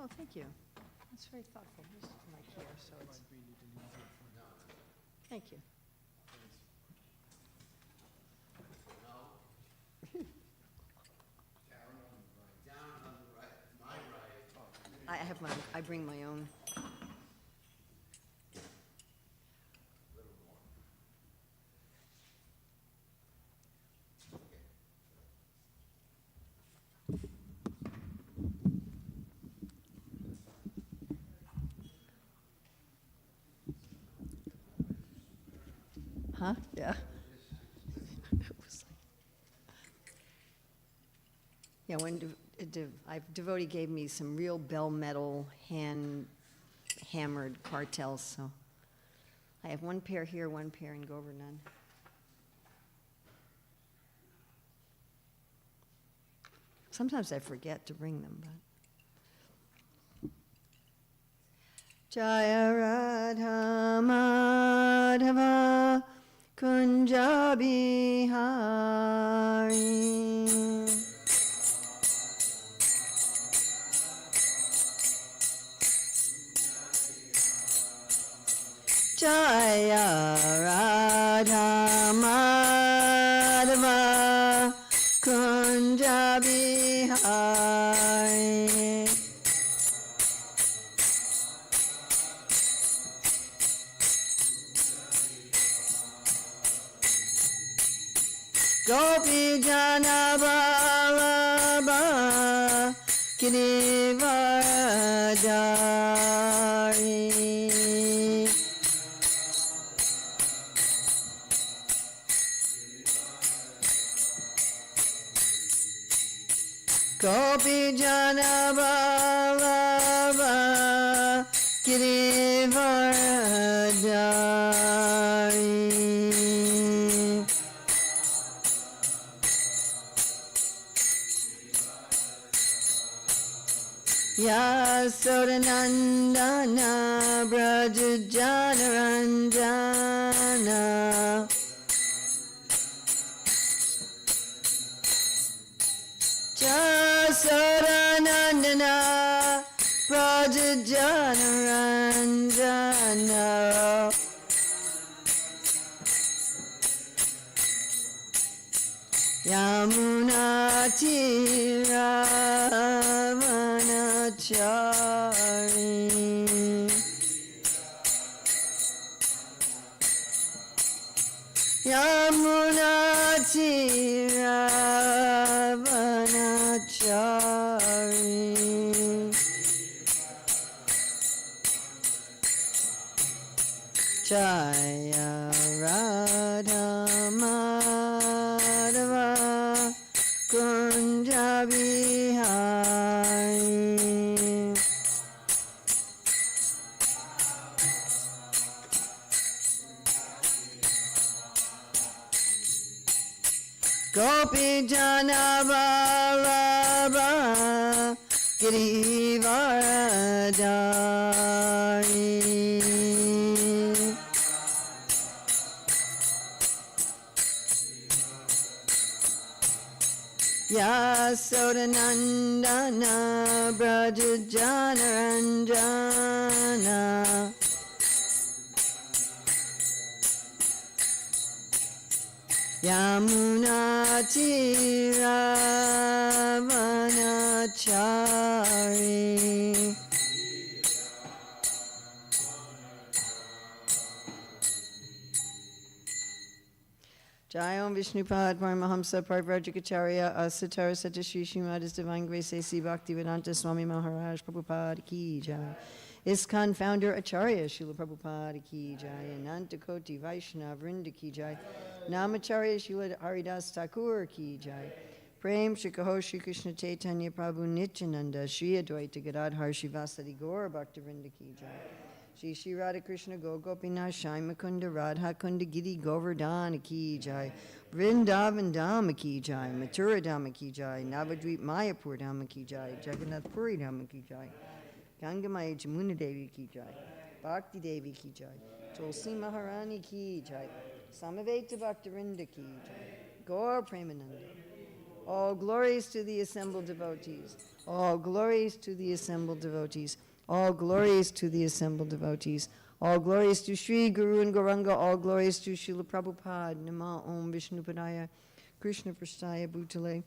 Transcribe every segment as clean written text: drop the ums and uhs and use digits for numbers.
Oh, thank you. That's very thoughtful. This is my care, so it's, thank you. I have my, I bring my own. Huh? Yeah. It was like- Yeah, when devotee gave me some real bell metal hand hammered cartels, so I have one pair here, one pair in Govardhan. Sometimes I forget to bring them, but. Jaya Radha Madhava Kunja Bihari Jaya Radha Madhava Kunja Bihari Gopi Jana Vallabha Girivardhari Gopi Jana Vallabha Girivardhari Yasodanandana Brajajanaranjana Yasodanandana Brajajanaranjana Yamuna Tiravanachari Yamuna Tiravanachari Jaya Radha Madhava Kunja Bihari Gopi Jana Vallabha Girivardhari Yasodanandana Brajajanaranjana Yamuna Tiravanachari Jayam Vishnupad Paramahamsa Parivrajikacharya Asatara Satashri Srimad His Divine Grace A.C. Bhaktivedanta Swami Maharaj Prabhupada Ki Jai ISKCON founder Acharya Srila Prabhupada Ki Jai Ananta Koti Vaishnava Vrinda Ki Jai Namacharya Srila Haridas Thakur Ki Jai Prem Shri Kaho Shri Krishna Chaitanya Prabhu Nityananda Shri Advaita Gadadhar Shivasadi Gaur Bhaktivinoda Ki Jai Shri Shri Radha Krishna Gopinath Shai Mukunda Radha Kunda Giri Govardhan Ki Jai Vrindavan Dhama Ki Jai Mathura Dhama Ki Jai Navadvip Mayapur Dhama Ki Jai Jagannath Puri Dhama Ki Jai Gangamaya Jamuna Devi Ki Jai Bhakti Devi Ki Jai Tulsi Maharani Ki Jai Samaveta Bhaktivinda Ki Jai Gaur Premananda. All glories to the assembled devotees. All glories to the assembled devotees. All glories to the assembled devotees. All glories to Sri Guru and Gauranga. All glories to Srila Prabhupada. Nama Om Vishnupadaya Krishna Prasthaya Bhutale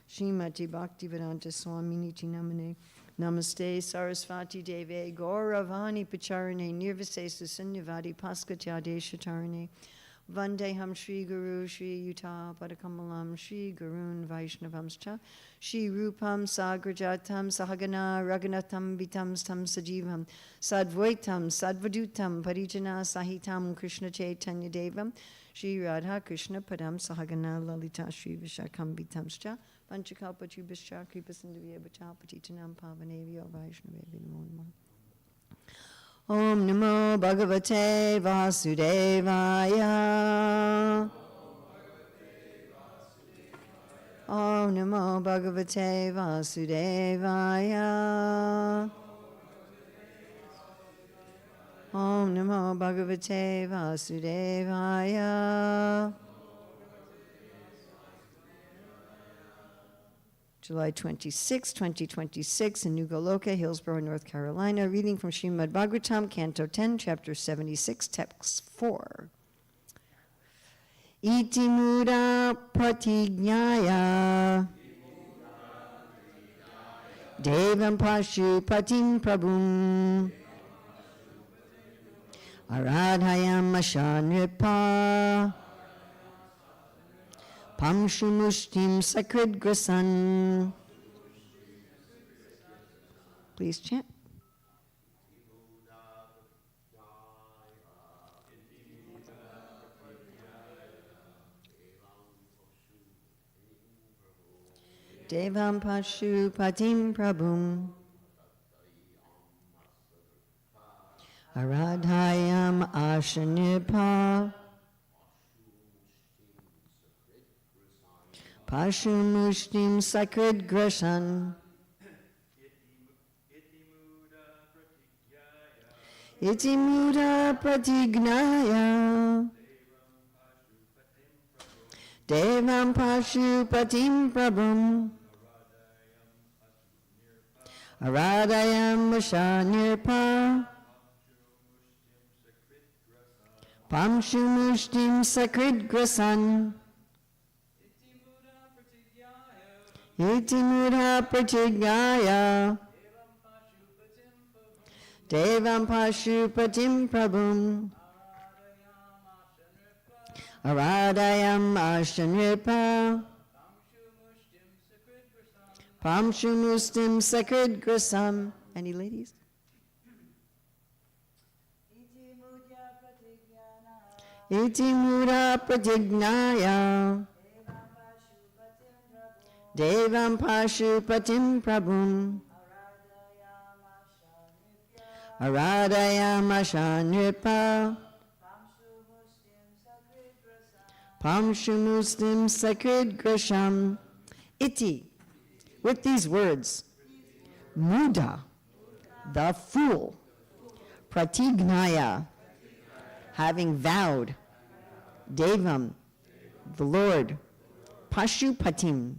Srimati Bhaktivedanta Swamini Namane. Namaste Sarasvati Deve Gauravani Pacharane Nirvisesa Sunyavadi Paskatyade Shatarane Vandeham Shri Guru Shri Yuta Padakamalam Shri Gurun Vaishnavamscha Shri Rupam Sagrajatam Sahagana Raghunatham Vitam Stam Sajivam Sadvaitam Sadvadutam Parijana Sahitam Krishna Chaitanya Devam Shri Radha Krishna Padam Sahagana Lalita Shri Vishakam Vitamscha Panchakalpachubhischa Kripasindhavya Patitanam Pavanevyo Vaishnavevi Namo Namaha. Om Namo Bhagavate Vasudevaya. Om Namo Bhagavate Vasudevaya. Om Namo Bhagavate Vasudevaya. July 26, 2026, in New Goloka, Hillsborough, North Carolina. Reading from Srimad Bhagavatam, Canto 10, Chapter 76, Text 4. Iti muda pratignyaya Devam pashu patim prabhum Aradhayam ashanripa Pamshumushtim Sakrid Grasan. Please chant. Devam Pashu Patim Prabhum Aradhayam Ashanipa Pashumushtim Sakrid Grasan. Iti muda pratignaya Devam Pashu Patim Prabhum Aradayam Vashanirpa Pamshumushtim Sakrid Grasan. Iti mudha pratigaya Devam Pashupatim Prabhum Aradayam Ashanripa Pamshumustim Sakrid Grasam. Any ladies? Iti mudha pratignaya Devam Pashupatim Prabhum Aradayam Ashanripa Pamshumustim Sakrid Grasham. Iti, with these words, Muda, the fool, Pratignaya, having vowed, Devam, the Lord, Pashupatim,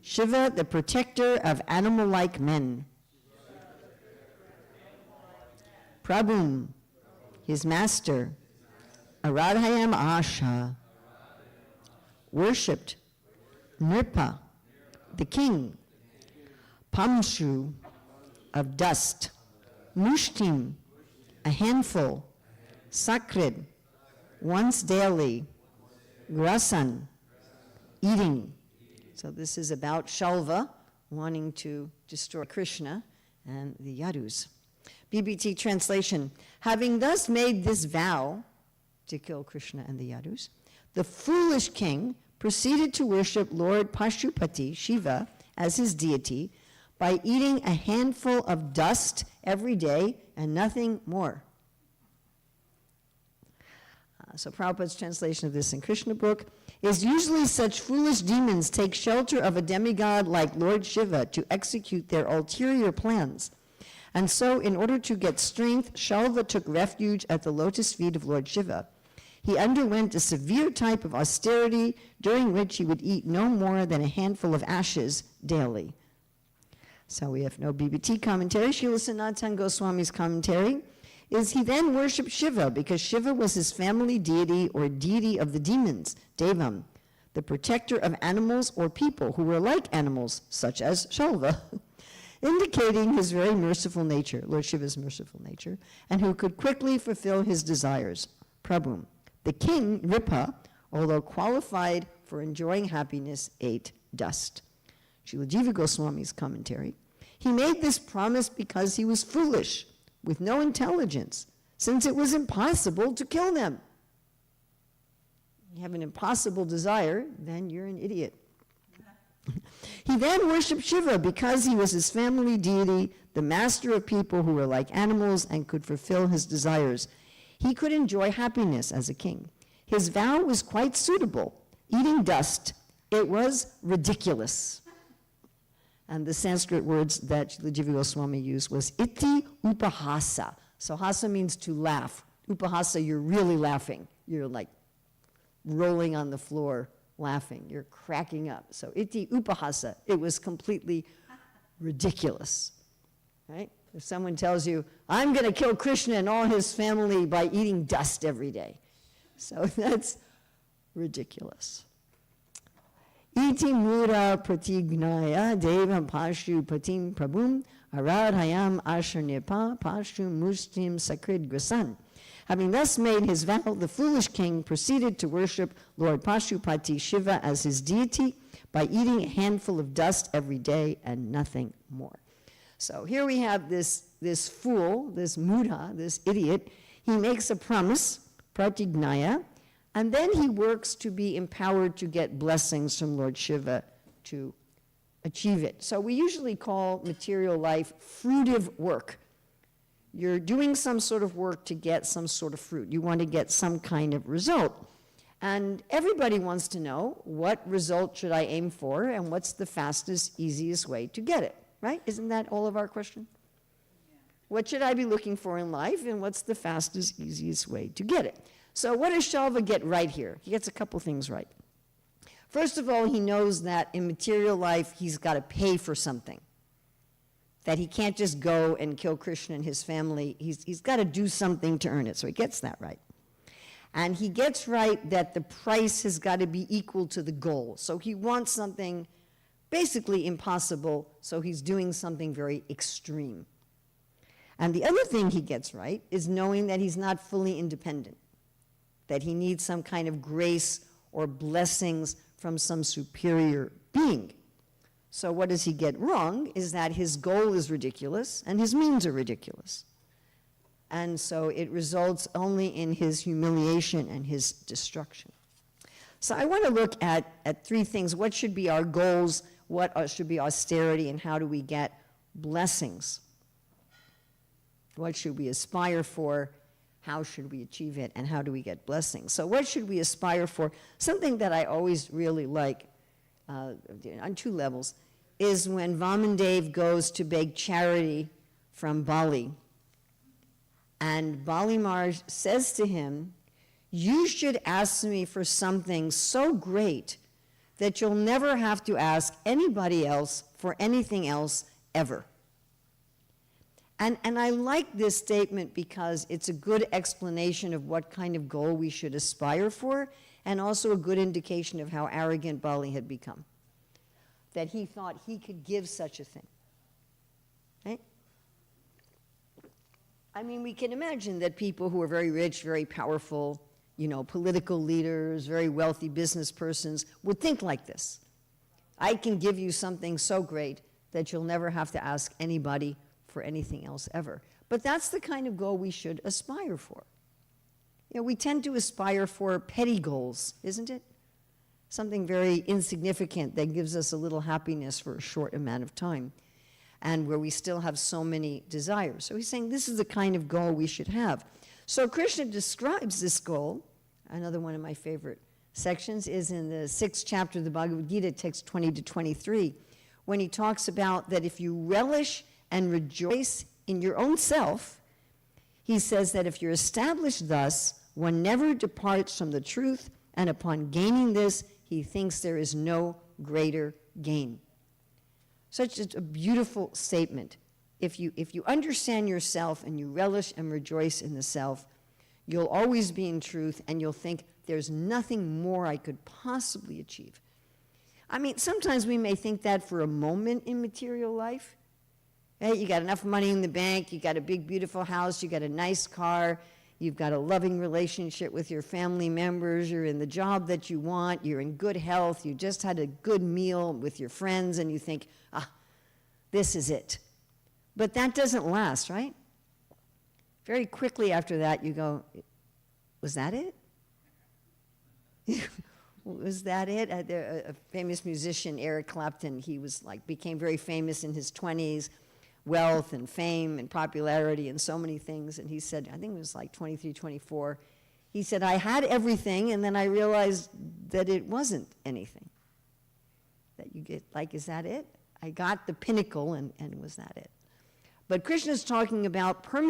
Shiva, the protector of animal-like men, Prabhum, his master, Aradhayam Asha, worshipped, Nripa, the king, Pamshu, of dust, Mushtim, a handful, Sakrid, once daily, Grasan, eating. So this is about Shalva wanting to destroy Krishna and the Yadus. BBT translation: having thus made this vow to kill Krishna and the Yadus, the foolish king proceeded to worship Lord Pashupati, Shiva, as his deity by eating a handful of dust every day and nothing more. So Prabhupada's translation of this in Krishna book is usually such foolish demons take shelter of a demigod like Lord Shiva to execute their ulterior plans. And so, in order to get strength, Shalva took refuge at the lotus feet of Lord Shiva. He underwent a severe type of austerity during which he would eat no more than a handful of ashes daily. So we have no BBT commentary. Srila Sanatana Goswami's commentary is he then worshipped Shiva because Shiva was his family deity or deity of the demons, Devam, the protector of animals or people who were like animals, such as Shalva, indicating his very merciful nature, Lord Shiva's merciful nature, and who could quickly fulfill his desires, Prabhu. The king, Ripa, although qualified for enjoying happiness, ate dust. Srila Jiva Goswami's commentary, he made this promise because he was foolish, with no intelligence, since it was impossible to kill them. You have an impossible desire, then you're an idiot. He then worshipped Shiva because he was his family deity, the master of people who were like animals and could fulfill his desires. He could enjoy happiness as a king. His vow was quite suitable, eating dust. It was ridiculous. And the Sanskrit words that Jiva Goswami used was iti upahasa. So hasa means to laugh. Upahasa, you're really laughing. You're like rolling on the floor laughing. You're cracking up. So iti upahasa, it was completely ridiculous. Right? If someone tells you, I'm going to kill Krishna and all his family by eating dust every day. So that's ridiculous. Iti mura pratignaya devam pashu patim prabhum aradhayam ashar nipa pashu mustim sakrid grasan. Having thus made his vow, the foolish king proceeded to worship Lord Pashupati Shiva as his deity by eating a handful of dust every day and nothing more. So here we have this fool, this mudha, this idiot. He makes a promise, pratignaya, and then he works to be empowered to get blessings from Lord Shiva to achieve it. So we usually call material life fruitive work. You're doing some sort of work to get some sort of fruit. You want to get some kind of result. And everybody wants to know, what result should I aim for and what's the fastest, easiest way to get it, right? Isn't that all of our question? Yeah. What should I be looking for in life and what's the fastest, easiest way to get it? So what does Shalva get right here? He gets a couple things right. First of all, he knows that in material life, he's got to pay for something. That he can't just go and kill Krishna and his family. He's got to do something to earn it. So he gets that right. And he gets right that the price has got to be equal to the goal. So he wants something basically impossible, so he's doing something very extreme. And the other thing he gets right is knowing that he's not fully independent, that he needs some kind of grace or blessings from some superior being. So what does he get wrong is that his goal is ridiculous and his means are ridiculous. And so it results only in his humiliation and his destruction. So I want to look at three things. What should be our goals? What should be austerity? And how do we get blessings? What should we aspire for? How should we achieve it? And how do we get blessings? So what should we aspire for? Something that I always really like on two levels is when Vamandev goes to beg charity from Bali. And Bali Maharaj says to him, you should ask me for something so great that you'll never have to ask anybody else for anything else ever. And I like this statement because it's a good explanation of what kind of goal we should aspire for, and also a good indication of how arrogant Bali had become. That he thought he could give such a thing. Right? I mean, we can imagine that people who are very rich, very powerful, political leaders, very wealthy business persons would think like this. I can give you something so great that you'll never have to ask anybody for anything else ever. But that's the kind of goal we should aspire for. We tend to aspire for petty goals, isn't it? Something very insignificant that gives us a little happiness for a short amount of time, and where we still have so many desires. So he's saying this is the kind of goal we should have. So Krishna describes this goal. Another one of my favorite sections is in the 6th chapter of the Bhagavad Gita, text 20 to 23, when he talks about that if you relish and rejoice in your own self, he says that if you're established thus, one never departs from the truth, and upon gaining this, he thinks there is no greater gain. Such a beautiful statement. If you understand yourself and you relish and rejoice in the self, you'll always be in truth, and you'll think, there's nothing more I could possibly achieve. I mean, sometimes we may think that for a moment in material life. Hey, you got enough money in the bank, you got a big, beautiful house, you got a nice car, you've got a loving relationship with your family members, you're in the job that you want, you're in good health, you just had a good meal with your friends, and you think, this is it. But that doesn't last, right? Very quickly after that, you go, was that it? Was that it? A famous musician, Eric Clapton, he was became very famous in his 20s, wealth and fame and popularity and so many things. And he said, I think it was 23, 24, he said, I had everything, and then I realized that it wasn't anything. That you get, is that it? I got the pinnacle, and was that it? But Krishna's talking about permanent